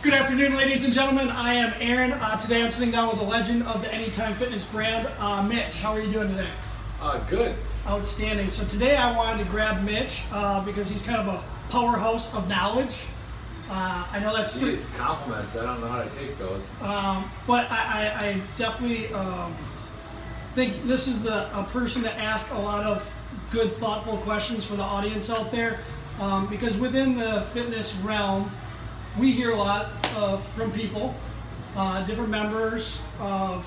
Good afternoon, ladies and gentlemen. I am Aaron. Today I'm sitting down with a legend of the Anytime Fitness brand, Mitch. How are you doing today? Good. Outstanding. So today I wanted to grab Mitch because he's kind of a powerhouse of knowledge. I know that's pretty... Jeez, compliments. I don't know how to take those. But I definitely think this is a person to ask a lot of good, thoughtful questions for the audience out there. Because within the fitness realm, we hear a lot from people, different members, of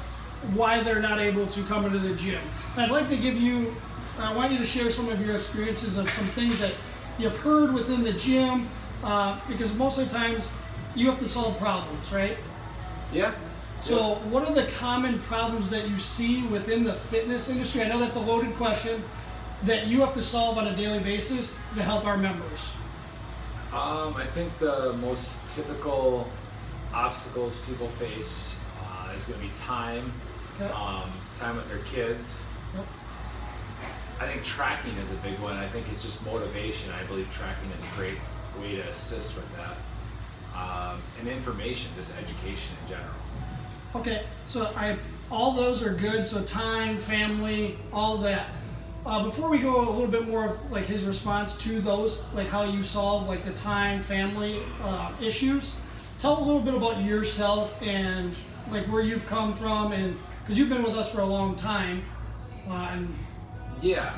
why they're not able to come into the gym. And I'd like to I want you to share some of your experiences of some things that you've heard within the gym, because most of the times you have to solve problems, right? Yeah. So what are the common problems that you see within the fitness industry? I know that's a loaded question that you have to solve on a daily basis to help our members. I think the most typical obstacles people face is going to be time, Okay. time with their kids. Yep. I think tracking is a big one. I think it's just motivation. I believe tracking is a great way to assist with that. And information, just education in general. Okay, so all those are good. So time, family, all that. Before we go a little bit more of like his response to those, like how you solve like the time, family issues, tell a little bit about yourself and like where you've come from, and because you've been with us for a long time. And Yeah.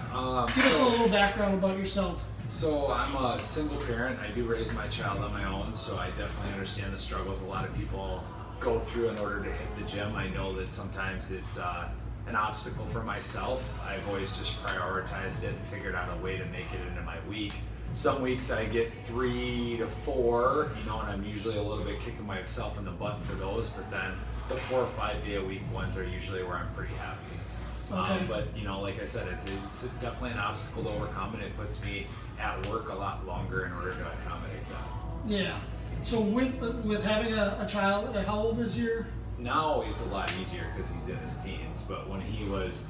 give us a little background about yourself. So I'm a single parent. I do raise my child on my own, so I definitely understand the struggles a lot of people go through in order to hit the gym. I know that sometimes it's an obstacle for myself. I've always just prioritized it and figured out a way to make it into my week. Some weeks I get 3 to 4, and I'm usually a little bit kicking myself in the butt for those, but then the 4 or 5 day a week ones are usually where I'm pretty happy. Okay. But like I said, it's definitely an obstacle to overcome, and it puts me at work a lot longer in order to accommodate that. Yeah. So with having a child, how old is your? Now it's a lot easier because he's in his teens, but when he's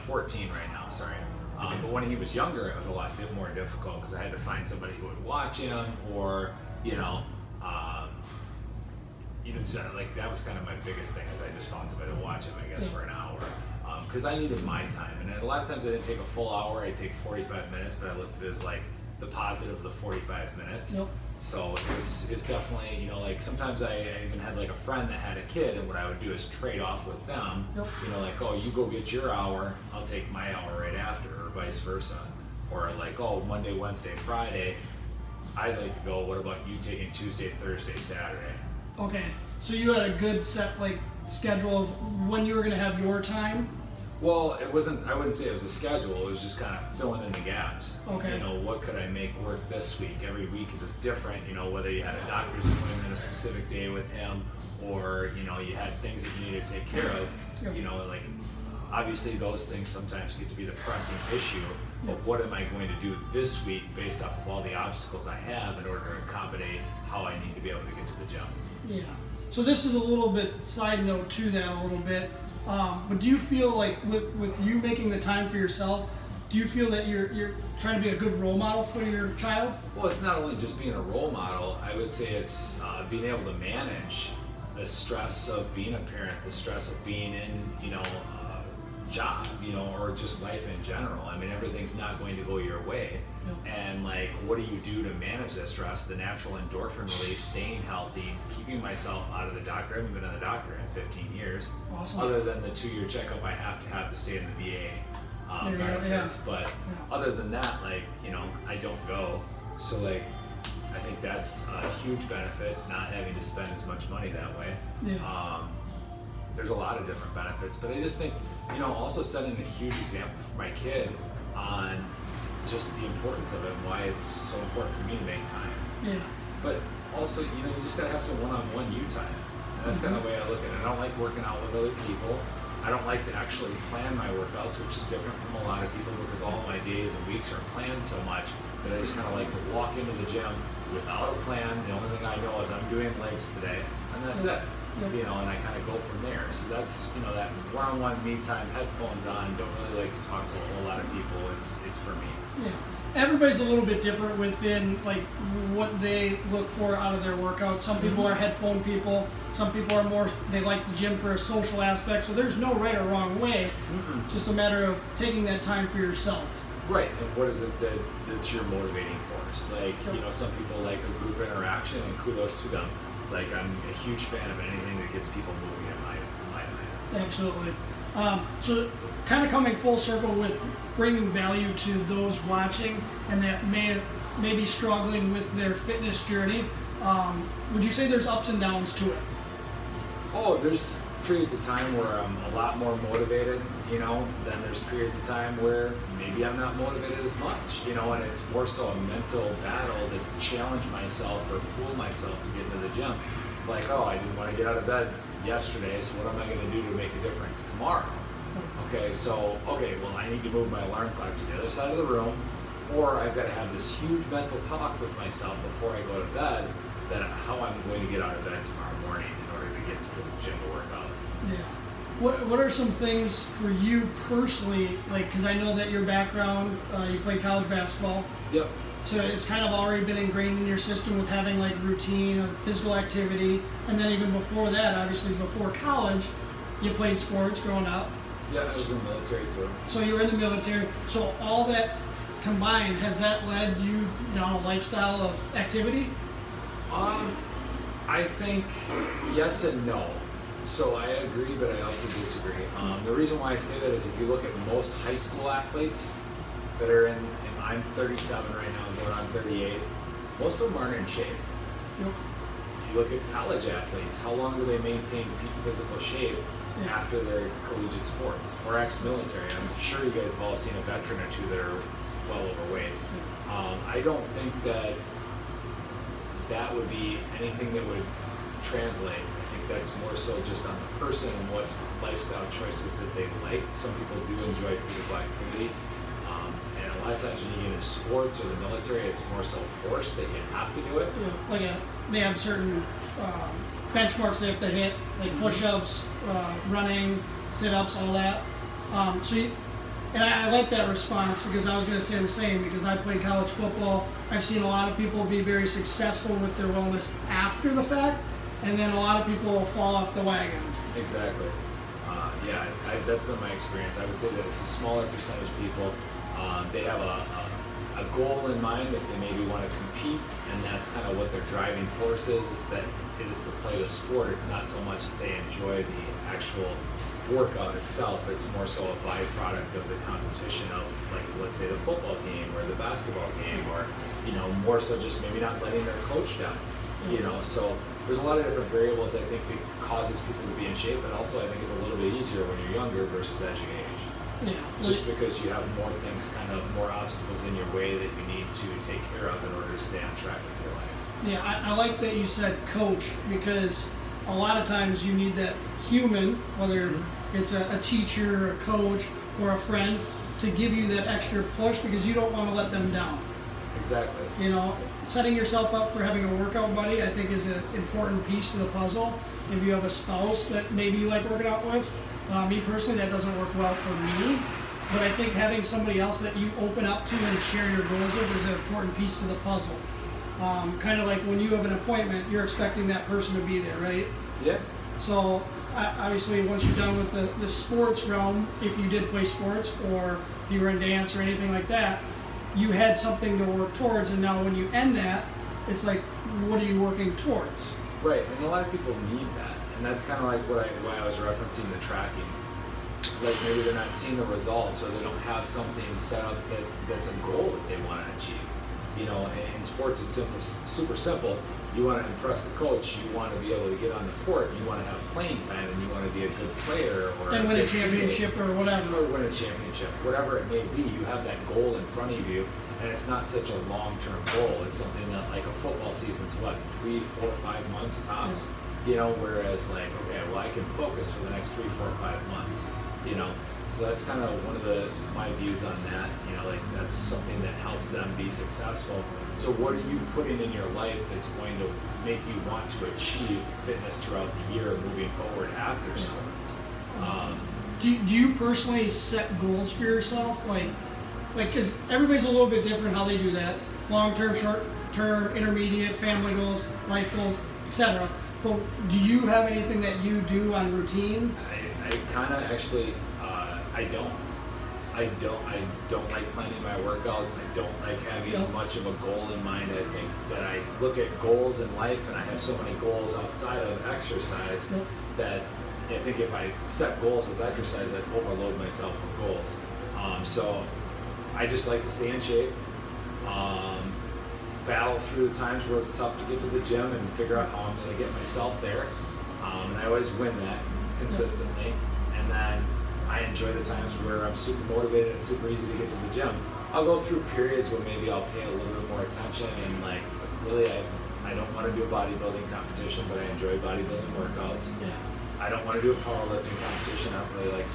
14 right now, sorry. But when he was younger, it was a lot more difficult because I had to find somebody who would watch him, or even like that was kind of my biggest thing, is I just found somebody to watch him, I guess, for an hour, because I needed my time. And a lot of times I didn't take a full hour, I take 45 minutes, but I looked at it as like the positive of the 45 minutes. Yep. So it's definitely, like sometimes I even had like a friend that had a kid, and what I would do is trade off with them. Yep. Like, oh, you go get your hour, I'll take my hour right after, or vice versa. Or like, oh, Monday, Wednesday, Friday, I'd like to go, what about you taking Tuesday, Thursday, Saturday? Okay, so you had a good set like schedule of when you were going to have your time? Well, I wouldn't say it was a schedule, it was just kind of filling in the gaps. Okay. What could I make work this week? Every week is different, whether you had a doctor's appointment a specific day with him, or, you had things that you needed to take care of. Yep. Like obviously those things sometimes get to be the pressing issue, but what am I going to do this week based off of all the obstacles I have in order to accommodate how I need to be able to get to the gym? Yeah. So this is a little bit side note to that a little bit. But do you feel like with you making the time for yourself, do you feel that you're trying to be a good role model for your child? Well, it's not only just being a role model. I would say it's being able to manage the stress of being a parent, the stress of being in, a job, or just life in general. I mean, everything's not going to go your way. Yep. And like, what do you do to manage that stress? The natural endorphin release, staying healthy, keeping myself out of the doctor. I haven't been to the doctor in 15 years. Awesome. Other than the 2-year checkup I have to stay in the VA benefits. Yeah. But other than that, like, I don't go. So like, I think that's a huge benefit, not having to spend as much money that way. Yeah. There's a lot of different benefits, but I just think, also setting a huge example for my kid on just the importance of it and why it's so important for me to make time. Yeah. But also, you just gotta have some one-on-one you time. And that's kind of the way I look at it. I don't like working out with other people. I don't like to actually plan my workouts, which is different from a lot of people, because all my days and weeks are planned so much that I just kind of like to walk into the gym without a plan. The only thing I know is I'm doing legs today, and that's it. Yep. you know, and I kind of go from there. So that's, you know, that one-on-one me time, headphones on, don't really like to talk to a whole lot of people. It's for me. Yeah. Everybody's a little bit different within like what they look for out of their workout. Some people are headphone people. Some people are more, they like the gym for a social aspect. So there's no right or wrong way. It's just a matter of taking that time for yourself. Right, and what is it that's your motivating force? Like, you know, some people like a group interaction, and kudos to them. Like, I'm a huge fan of anything that gets people moving in my mind. Absolutely. So kind of coming full circle with bringing value to those watching and that may be struggling with their fitness journey, would you say there's ups and downs to it? Oh, there's periods of time where I'm a lot more motivated, you know, then there's periods of time where maybe I'm not motivated as much, you know, and it's more so a mental battle to challenge myself or fool myself to get into the gym. Like, oh, I didn't want to get out of bed yesterday, so what am I going to do to make a difference tomorrow? Okay, well, I need to move my alarm clock to the other side of the room, or I've got to have this huge mental talk with myself before I go to bed that how I'm going to get out of bed tomorrow morning in order to get to the gym to work out. Yeah. What are some things for you personally, like, because I know that your background, you played college basketball. Yep. So it's kind of already been ingrained in your system with having like routine of physical activity. And then even before that, obviously before college, you played sports growing up. Yeah, I was in the military too. So you were in the military. So all that combined, has that led you down a lifestyle of activity? I think yes and no. So I agree, but I also disagree. The reason why I say that is if you look at most high school athletes that are in, and I'm 37 right now, going on 38, most of them aren't in shape. Yep. You look at college athletes, how long do they maintain peak physical shape after their collegiate sports or ex-military? I'm sure you guys have all seen a veteran or two that are well overweight. I don't think that would be anything that would translate. I think that's more so just on the person and what lifestyle choices that they like. Some people do enjoy physical activity. And a lot of times when you get into sports or the military, it's more so forced that you have to do it. Yeah, like they have certain benchmarks they have to hit, like push-ups, running, sit-ups, all that. And I like that response because I was going to say the same because I played college football. I've seen a lot of people be very successful with their wellness after the fact, and then a lot of people fall off the wagon. Exactly. That's been my experience. I would say that it's a smaller percentage of people. They have a goal in mind that they maybe want to compete, and that's kind of what their driving force is that it is to play the sport. It's not so much that they enjoy the actual workout itself. It's more so a byproduct of the competition of, like, let's say the football game or the basketball game, or, you know, more so just maybe not letting their coach down, you know. So there's a lot of different variables I think that causes people to be in shape, but also I think it's a little bit easier when you're younger versus as you age. Yeah. Just because you have more things, kind of more obstacles in your way that you need to take care of in order to stay on track with your life. Yeah, I like that you said coach because a lot of times you need that human, whether it's a teacher, a coach, or a friend, to give you that extra push because you don't want to let them down. Exactly. You know, setting yourself up for having a workout buddy, I think, is an important piece to the puzzle. If you have a spouse that maybe you like working out with, me personally, that doesn't work well for me. But I think having somebody else that you open up to and share your goals with is an important piece to the puzzle. Kind of like when you have an appointment, you're expecting that person to be there, right? Yeah. So obviously, once you're done with the sports realm, if you did play sports or if you were in dance or anything like that, you had something to work towards. And now when you end that, it's like, what are you working towards? Right, and a lot of people need that. And that's kind of like why I was referencing the tracking. Like maybe they're not seeing the results or they don't have something set up that's a goal that they want to achieve. You know, in sports it's super simple. You want to impress the coach, you want to be able to get on the court, you want to have playing time, and you want to be a good player or and win a championship or whatever. Or win a championship, whatever it may be. You have that goal in front of you, and it's not such a long-term goal. It's something that, like, a football season's what, 3, 4, 5 months tops. Yeah. You know, whereas like, okay, well, I can focus for the next 3, 4, 5 months. you know. So that's kind of one of my views on that. You know, like that's something that helps them be successful. So what are you putting in your life that's going to make you want to achieve fitness throughout the year moving forward after sports? Do you personally set goals for yourself? Like, because everybody's a little bit different how they do that. Long-term, short-term, intermediate, family goals, life goals, etc. But do you have anything that you do on routine? I kind of actually, I don't. I don't like planning my workouts. I don't like having much of a goal in mind. I think that I look at goals in life, and I have so many goals outside of exercise that I think if I set goals with exercise, I'd overload myself with goals. So I just like to stay in shape, battle through the times where it's tough to get to the gym and figure out how I'm going to get myself there. And I always win that consistently. And then I enjoy the times where I'm super motivated and it's super easy to get to the gym. I'll go through periods where maybe I'll pay a little bit more attention and like really I don't want to do a bodybuilding competition, but I enjoy bodybuilding workouts. Yeah. I don't want to do a powerlifting competition. I don't really like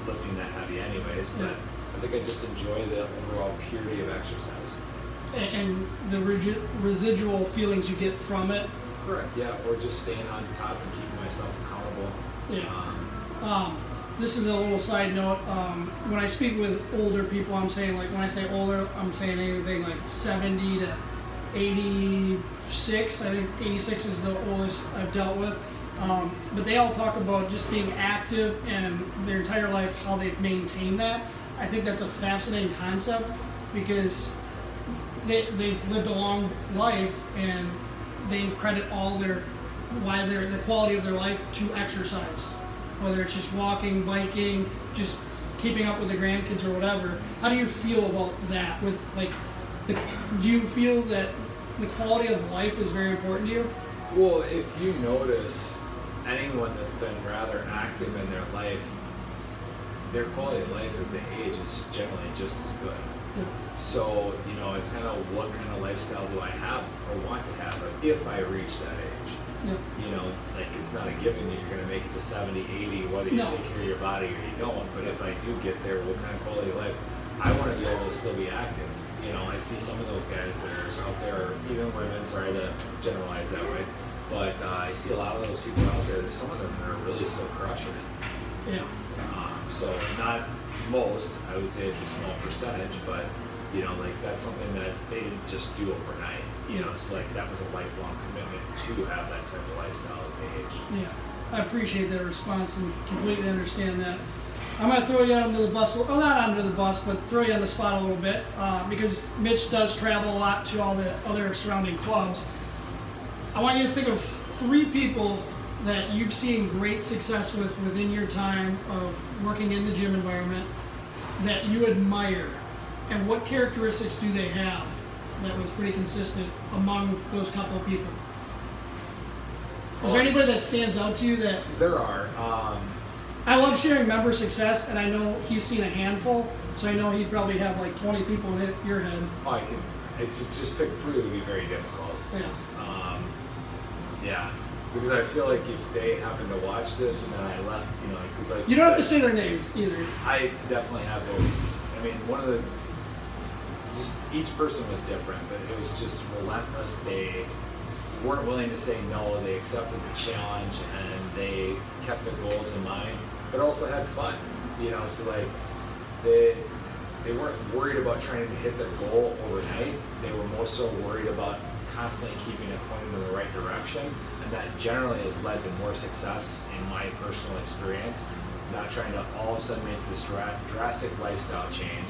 lifting that heavy anyways, but I think I just enjoy the overall purity of exercise. And the residual feelings you get from it. Correct, yeah, or just staying on top and keeping myself accountable. Yeah. This is a little side note. When I speak with older people, I'm saying, like, when I say older, I'm saying anything like 70 to 86. I think 86 is the oldest I've dealt with. But they all talk about just being active and their entire life, how they've maintained that. I think that's a fascinating concept because they've lived a long life and they credit all the quality of their life to exercise. Whether it's just walking, biking, just keeping up with the grandkids or whatever. How do you feel about that? Do you feel that the quality of life is very important to you? Well, if you notice, anyone that's been rather active in their life, their quality of life as they age is generally just as good. Yeah. So, you know, it's kind of what kind of lifestyle do I have or want to have if I reach that age. Yeah. You know, like it's not a given that you're going to make it to 70, 80, whether you take care of your body or you don't. But if I do get there, what kind of quality of life? I want to be able to still be active. You know, I see some of those guys that are out there, even women, sorry to generalize that way, but I see a lot of those people out there. There's some of them that are really still crushing it. Yeah. So not most, I would say it's a small percentage, but you know, like that's something that they didn't just do overnight. You know, so like that was a lifelong commitment to have that type of lifestyle as they age. Yeah, I appreciate that response and completely understand that. I'm going to throw you under the bus, well, not under the bus, but throw you on the spot a little bit because Mitch does travel a lot to all the other surrounding clubs. I want you to think of 3 people that you've seen great success within your time of working in the gym environment that you admire, and what characteristics do they have that was pretty consistent among those couple of people? Is there anybody that stands out to you that? There are. I love sharing member success, and I know he's seen a handful, so I know he'd probably have like 20 people in your head. Oh, I can. It's just pick 3 would be very difficult. Yeah. Yeah. Because I feel like if they happen to watch this and then I left, you know, like you don't have to say their names either. I definitely have those. I mean, just each person was different, but it was just relentless. They weren't willing to say no. They accepted the challenge and they kept their goals in mind, but also had fun. You know, so like they weren't worried about trying to hit their goal overnight. They were more so worried about constantly keeping it pointed in the right direction, and that generally has led to more success in my personal experience. Not trying to all of a sudden make this drastic lifestyle change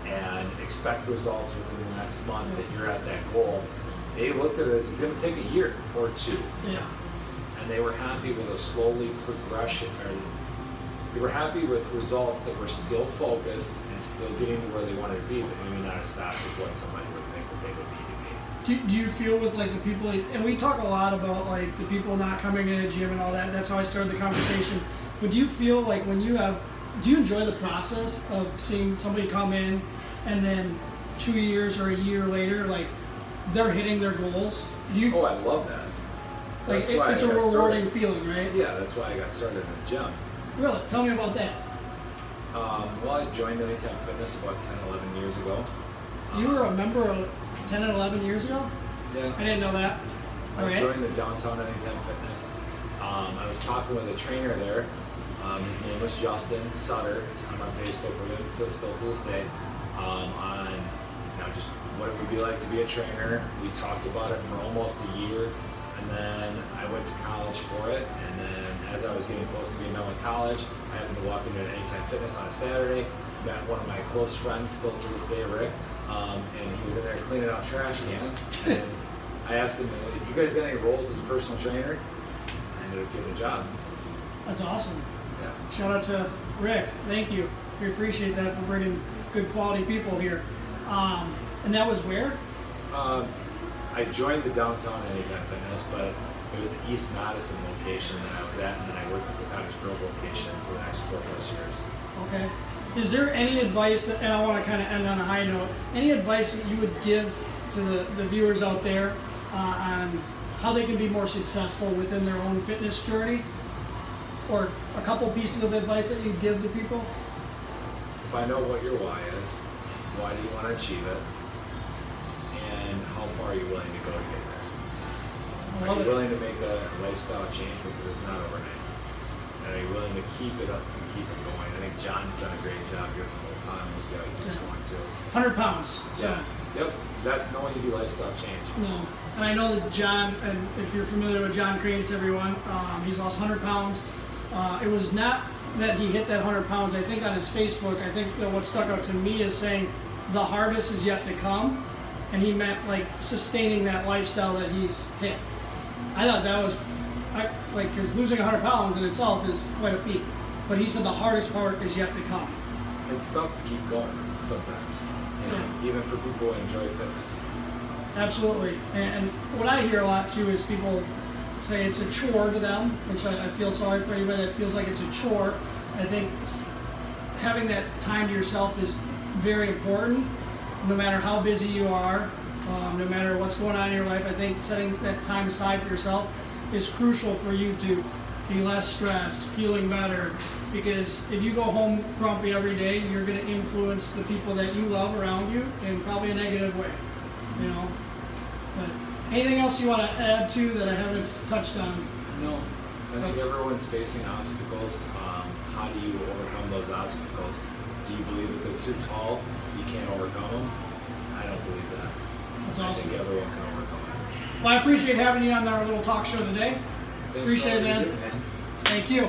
and expect results within the next month that you're at that goal. They looked at it as it's going to take a year or 2. Yeah. And they were happy with a slowly progression, or they were happy with results that were still focused and still getting to where they wanted to be, but maybe not as fast as what somebody would think that they would need to be. Do you feel with like the people, and we talk a lot about like the people not coming in a gym and all that, that's how I started the conversation, but do you feel like do you enjoy the process of seeing somebody come in and then 2 years or a year later, like they're hitting their goals? Oh, I love that. Like it's a rewarding feeling, right? Yeah, that's why I got started in the gym. Really? Tell me about that. Well, I joined Anytime Fitness about 10, 11 years ago. You were a member of 10 and 11 years ago? Yeah. I didn't know that. All I right. joined the downtown Anytime Fitness. I was talking with a trainer there. His name was Justin Sutter. I'm on Facebook with him still to this day. On just what it would be like to be a trainer. We talked about it for almost a year, and then I went to college for it. And then as I was getting close to being done with college, I happened to walk into an Anytime Fitness on a Saturday. Met one of my close friends, still to this day, Rick, and he was in there cleaning out trash cans. And I asked him, "You guys got any roles as personal trainer?" I ended up getting a job. That's awesome. Yeah. Shout out to Rick. Thank you. We appreciate that for bringing good quality people here. And that was where? I joined the downtown Anytime Fitness, but it was the East Madison location that I was at, and then I worked at the Cottage Grove location for the next 4+ years. Okay. Is there any advice that, and I want to kind of end on a high note, any advice that you would give to the viewers out there on how they can be more successful within their own fitness journey? Or a couple pieces of advice that you'd give to people? Find out what your why is. Why do you want to achieve it? And how far are you willing to go to get there? Are you willing to make a lifestyle change, because it's not overnight? And are you willing to keep it up and keep it going? I think John's done a great job here from Waupun. We'll see how he keeps going too. 100 pounds. So. Yeah. Yep. That's no easy lifestyle change. No. And I know that John, and if you're familiar with John Cranes, everyone, he's lost 100 pounds. It was not that he hit that 100 pounds. I think on his Facebook, I think that what stuck out to me is saying the hardest is yet to come. And he meant like sustaining that lifestyle that he's hit. I thought that was, because losing 100 pounds in itself is quite a feat. But he said the hardest part is yet to come. It's tough to keep going sometimes, even for people who enjoy fitness. Absolutely. And what I hear a lot too is people say it's a chore to them, which I feel sorry for anybody that feels like it's a chore. I think having that time to yourself is very important, no matter how busy you are, no matter what's going on in your life. I think setting that time aside for yourself is crucial for you to be less stressed, feeling better, because if you go home grumpy every day, you're going to influence the people that you love around you in probably a negative way, But anything else you want to add to that I haven't touched on? No. I think everyone's facing obstacles. How do you overcome those obstacles? Do you believe that they're too tall, you can't overcome them? I don't believe that. That's awesome. I think everyone can overcome it. Well, I appreciate having you on our little talk show today. Thanks Appreciate it, for all you man. do, man. Thank you.